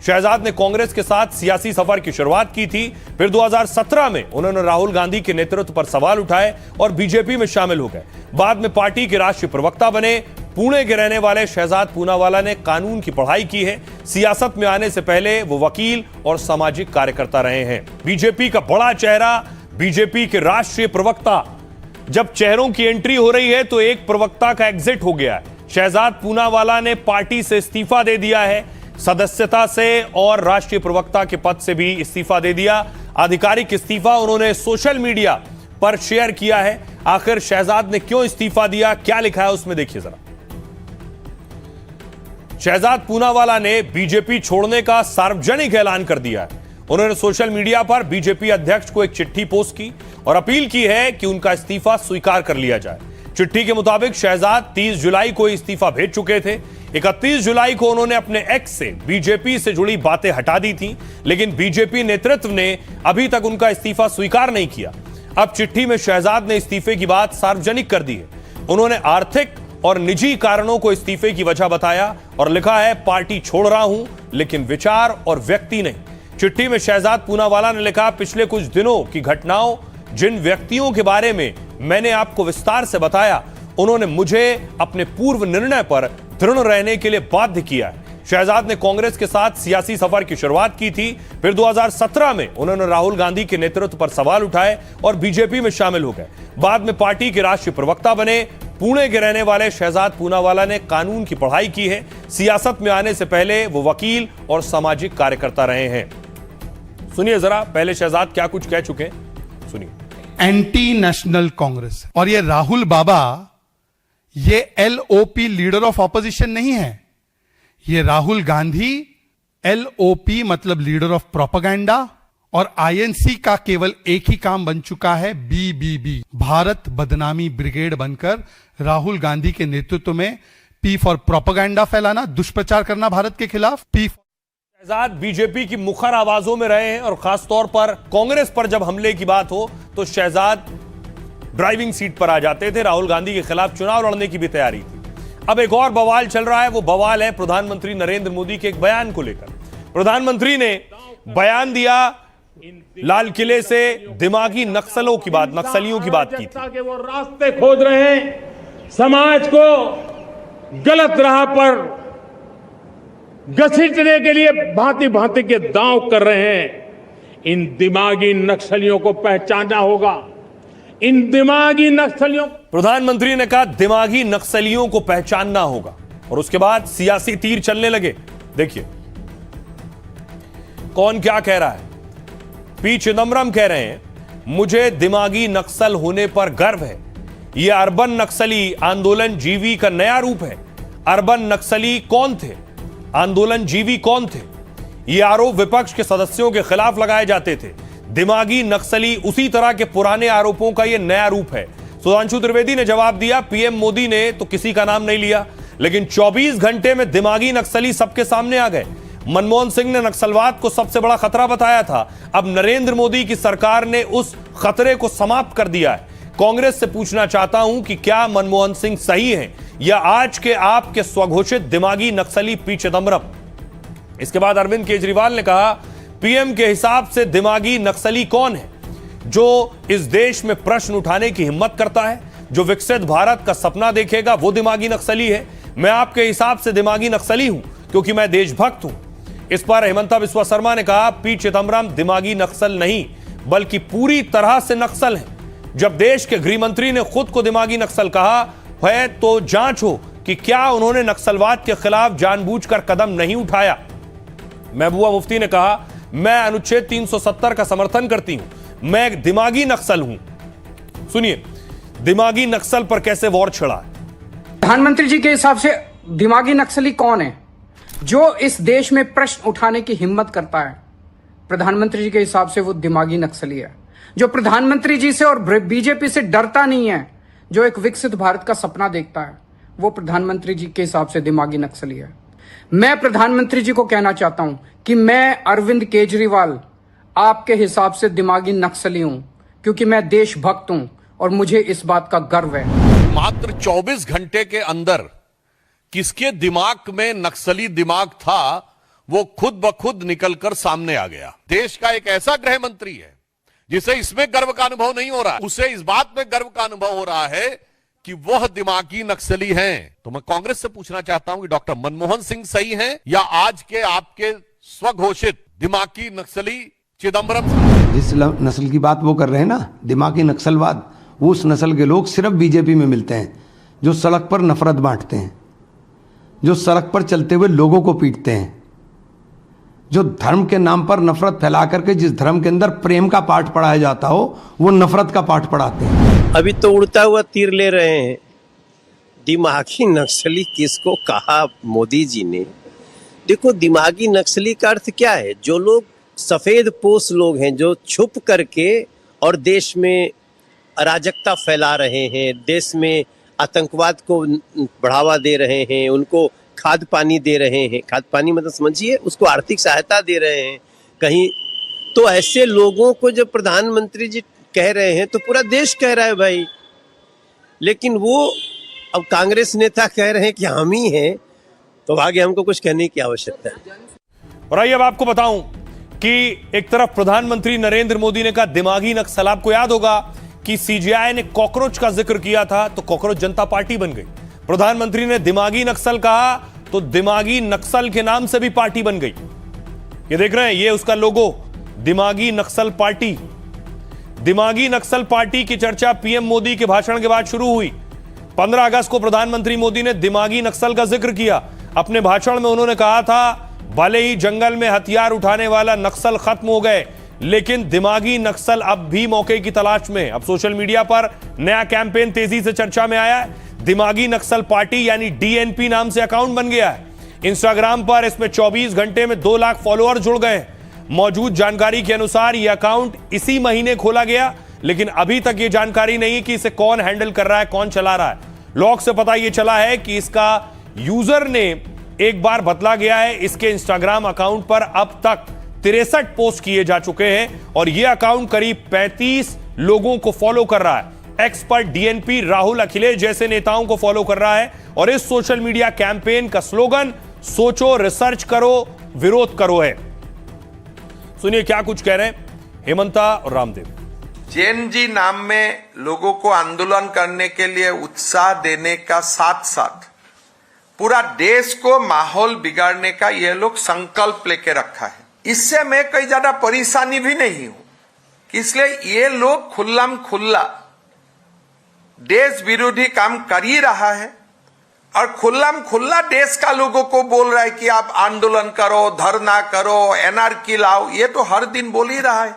शहजाद ने कांग्रेस के साथ सियासी सफर की शुरुआत की थी। फिर 2017 में उन्होंने राहुल गांधी के नेतृत्व पर सवाल उठाए और बीजेपी में शामिल हो गए। बाद में पार्टी के राष्ट्रीय प्रवक्ता बने। पुणे के रहने वाले शहजाद पूनावाला ने कानून की पढ़ाई की है। सियासत में आने से पहले वो वकील और सामाजिक कार्यकर्ता रहे हैं। बीजेपी का बड़ा चेहरा, बीजेपी के राष्ट्रीय प्रवक्ता। जब चेहरों की एंट्री हो रही है तो एक प्रवक्ता का एग्जिट हो गया है। शहजाद पूनावाला ने पार्टी से इस्तीफा दे दिया है, सदस्यता से और राष्ट्रीय प्रवक्ता के पद से भी इस्तीफा दे दिया। आधिकारिक इस्तीफा उन्होंने सोशल मीडिया पर शेयर किया है। आखिर शहजाद ने क्यों इस्तीफा दिया, क्या लिखा है उसमें देखिए जरा। शहजाद पूनावाला ने बीजेपी छोड़ने का सार्वजनिक ऐलान कर दिया है। उन्होंने सोशल मीडिया पर बीजेपी अध्यक्ष को एक चिट्ठी पोस्ट की और अपील की है कि उनका इस्तीफा स्वीकार कर लिया जाए। चिट्ठी के मुताबिक शहजाद 30 जुलाई को इस्तीफा भेज चुके थे। 31 जुलाई को उन्होंने अपने एक्स से बीजेपी से जुड़ी बातें हटा दी थी, लेकिन बीजेपी नेतृत्व ने अभी तक उनका इस्तीफा स्वीकार नहीं किया। अब चिट्ठी में शहजाद ने इस्तीफे की बात सार्वजनिक कर दी है। उन्होंने आर्थिक और निजी कारणों को इस्तीफे की वजह बताया और लिखा है, पार्टी छोड़ रहा हूं लेकिन विचार और व्यक्ति नहीं। चिट्ठी में शहजाद पूनावाला ने लिखा, पिछले कुछ दिनों की घटनाओं, जिन व्यक्तियों के बारे में मैंने आपको विस्तार से बताया, उन्होंने मुझे अपने पूर्व निर्णय पर दृढ़ रहने के लिए बाध्य किया है। शहजाद ने कांग्रेस के साथ सियासी सफर की शुरुआत की थी। फिर 2017 में उन्होंने राहुल गांधी के नेतृत्व पर सवाल उठाए और बीजेपी में शामिल हो गए। बाद में पार्टी के राष्ट्रीय प्रवक्ता बने। पुणे के रहने वाले शहजाद पूनावाला ने कानून की पढ़ाई की है। सियासत में आने से पहले वो वकील और सामाजिक कार्यकर्ता रहे हैं। सुनिए जरा पहले शहजाद क्या कुछ कह चुके हैं, सुनिए। एंटी नेशनल कांग्रेस और ये राहुल बाबा ये एलओपी लीडर ऑफ ऑपोजिशन नहीं है। ये राहुल गांधी एलओपी मतलब लीडर ऑफ प्रोपेगेंडा और आईएनसी का केवल एक ही काम बन चुका है, बीबीबी भारत बदनामी ब्रिगेड बनकर राहुल गांधी के नेतृत्व में पी फॉर प्रोपेगेंडा फैलाना, दुष्प्रचार करना भारत के खिलाफ। पी शहजाद बीजेपी की मुखर आवाजों में रहे हैं और खासतौर पर कांग्रेस पर जब हमले की बात हो तो शहजाद ड्राइविंग सीट पर आ जाते थे। राहुल गांधी के खिलाफ चुनाव लड़ने की भी तैयारी थी। अब एक और बवाल चल रहा है। वो बवाल है प्रधानमंत्री नरेंद्र मोदी के एक बयान को लेकर। प्रधानमंत्री ने बयान दिया, लाल किले से दिमागी नक्सलियों की बात की थी। वो रास्ते खोज रहे हैं, समाज को गलत राह पर घसीटने के लिए भांति भांति के दांव कर रहे हैं। इन दिमागी नक्सलियों को पहचानना होगा। इन दिमागी नक्सलियों, प्रधानमंत्री ने कहा दिमागी नक्सलियों को पहचानना होगा और उसके बाद सियासी तीर चलने लगे। देखिए कौन क्या कह रहा है। पी चिदम्बरम कह रहे हैं, मुझे दिमागी नक्सल होने पर गर्व है। यह अर्बन नक्सली आंदोलन जीवी का नया रूप है। अर्बन नक्सली कौन थे, आंदोलन जीवी कौन थे? ये आरोप विपक्ष के सदस्यों के खिलाफ लगाए जाते थे। दिमागी नक्सली उसी तरह के पुराने आरोपों का यह नया रूप है। सुधांशु त्रिवेदी ने जवाब दिया, पीएम मोदी ने तो किसी का नाम नहीं लिया, लेकिन 24 घंटे में दिमागी नक्सली सबके सामने आ गए। मनमोहन सिंह ने नक्सलवाद को सबसे बड़ा खतरा बताया था। अब नरेंद्र मोदी की सरकार ने उस खतरे को समाप्त कर दिया है। कांग्रेस से पूछना चाहता हूं कि क्या मनमोहन सिंह सही हैं या आज के आपके स्वघोषित दिमागी नक्सली पी चिदम्बरम? इसके बाद अरविंद केजरीवाल ने कहा, पीएम के हिसाब से दिमागी नक्सली कौन है? जो इस देश में प्रश्न उठाने की हिम्मत करता है, जो विकसित भारत का सपना देखेगा, वो दिमागी नक्सली है। मैं आपके हिसाब से दिमागी नक्सली हूं क्योंकि मैं देशभक्त हूं। इस पर हेमंता बिस्वा शर्मा ने कहा, पी चिदम्बरम दिमागी नक्सल नहीं बल्कि पूरी तरह से नक्सल है। जब देश के गृह मंत्री ने खुद को दिमागी नक्सल कहा है तो जांच हो कि क्या उन्होंने नक्सलवाद के खिलाफ जानबूझकर कदम नहीं उठाया। महबूबा मुफ्ती ने कहा, मैं अनुच्छेद 370 का समर्थन करती हूं, मैं एक दिमागी नक्सल हूं। सुनिए दिमागी नक्सल पर कैसे वॉर छिड़ा है। प्रधानमंत्री जी के हिसाब से दिमागी नक्सली कौन है? जो इस देश में प्रश्न उठाने की हिम्मत करता है, प्रधानमंत्री जी के हिसाब से वो दिमागी नक्सली है। जो प्रधानमंत्री जी से और बीजेपी से डरता नहीं है, जो एक विकसित भारत का सपना देखता है, वो प्रधानमंत्री जी के हिसाब से दिमागी नक्सली है। मैं प्रधानमंत्री जी को कहना चाहता हूं कि मैं अरविंद केजरीवाल आपके हिसाब से दिमागी नक्सली हूं क्योंकि मैं देशभक्त हूं और मुझे इस बात का गर्व है। मात्र 24 घंटे के अंदर किसके दिमाग में नक्सली दिमाग था वो खुद ब खुद निकलकर सामने आ गया। देश का एक ऐसा गृह मंत्री है जिसे इसमें गर्व का अनुभव नहीं हो रहा, उसे इस बात में गर्व का अनुभव हो रहा है कि वह दिमागी नक्सली हैं। तो मैं कांग्रेस से पूछना चाहता हूं कि डॉक्टर मनमोहन सिंह सही हैं या आज के आपके स्वघोषित दिमागी नक्सली चिदम्बरम? जिस नस्ल की बात वो कर रहे हैं ना, दिमागी नक्सलवाद, उस नस्ल के लोग सिर्फ बीजेपी में मिलते हैं, जो सड़क पर नफरत बांटते हैं, जो सड़क पर चलते हुए लोगों को पीटते हैं, जो धर्म के नाम पर नफरत फैला करके जिस धर्म के अंदर प्रेम का पाठ पढ़ाया जाता हो वो नफरत का पाठ पढ़ाते हैं। अभी तो उड़ता हुआ तीर ले रहे हैं। दिमागी नक्सली किसको कहा मोदी जी ने? देखो, दिमागी नक्सली का अर्थ क्या है? जो लोग सफेद पोश लोग हैं, जो छुप करके और देश में अराजकता फैला रहे हैं, देश में आतंकवाद को बढ़ावा दे रहे हैं, उनको खाद पानी दे रहे हैं। खाद पानी मतलब समझिए, उसको आर्थिक सहायता दे रहे हैं कहीं। तो ऐसे लोगों को जब प्रधानमंत्री जी कह रहे हैं तो पूरा देश कह रहा है भाई। लेकिन वो अब कांग्रेस नेता कह रहे हैं कि हम ही हैं, तो आगे हमको कुछ कहने की आवश्यकता है। और आइए अब आपको बताऊं कि एक तरफ प्रधानमंत्री नरेंद्र मोदी ने कहा दिमागी नक्सल। आपको याद होगा कि सीजेआई ने कॉकरोच का जिक्र किया था तो कॉकरोच जनता पार्टी बन गई। प्रधानमंत्री ने दिमागी नक्सल कहा तो दिमागी नक्सल के नाम से भी पार्टी बन गई। ये देख रहे हैं, ये उसका लोगो, दिमागी नक्सल पार्टी। दिमागी नक्सल पार्टी की चर्चा पीएम मोदी के भाषण के बाद शुरू हुई। 15 अगस्त को प्रधानमंत्री मोदी ने दिमागी नक्सल का जिक्र किया। अपने भाषण में उन्होंने कहा था, भले ही जंगल में हथियार उठाने वाला नक्सल खत्म हो गए, लेकिन दिमागी नक्सल अब भी मौके की तलाश में। अब सोशल मीडिया पर नया कैंपेन तेजी से चर्चा में आया है। दिमागी नक्सल पार्टी यानी डीएनपी नाम से अकाउंट बन गया है इंस्टाग्राम पर। इसमें 24 घंटे में 2 लाख फॉलोअर जुड़ गए हैं। मौजूद जानकारी के अनुसार यह अकाउंट इसी महीने खोला गया, लेकिन अभी तक यह जानकारी नहीं कि इसे कौन हैंडल कर रहा है, कौन चला रहा है। लॉग से पता यह चला है कि इसका यूजर ने एक बार बदला गया है। इसके इंस्टाग्राम अकाउंट पर अब तक 63 पोस्ट किए जा चुके हैं और यह अकाउंट करीब 35 लोगों को फॉलो कर रहा है। एक्स पर डीएनपी राहुल, अखिलेश जैसे नेताओं को फॉलो कर रहा है और इस सोशल मीडिया कैंपेन का स्लोगन सोचो, रिसर्च करो, विरोध करो है। सुनिए क्या कुछ कह रहे हैं हेमंता और रामदेव। जेन जी नाम में लोगों को आंदोलन करने के लिए उत्साह देने का साथ साथ पूरा देश को माहौल बिगाड़ने का ये लोग संकल्प लेके रखा है। इससे मैं कई ज्यादा परेशानी भी नहीं हूं, इसलिए ये लोग खुल्लम खुल्ला देश विरोधी काम कर ही रहा है और खुल्लम खुल्ला देश का लोगों को बोल रहा है कि आप आंदोलन करो, धरना करो, एनआरकी लाओ। ये तो हर दिन बोल ही रहा है।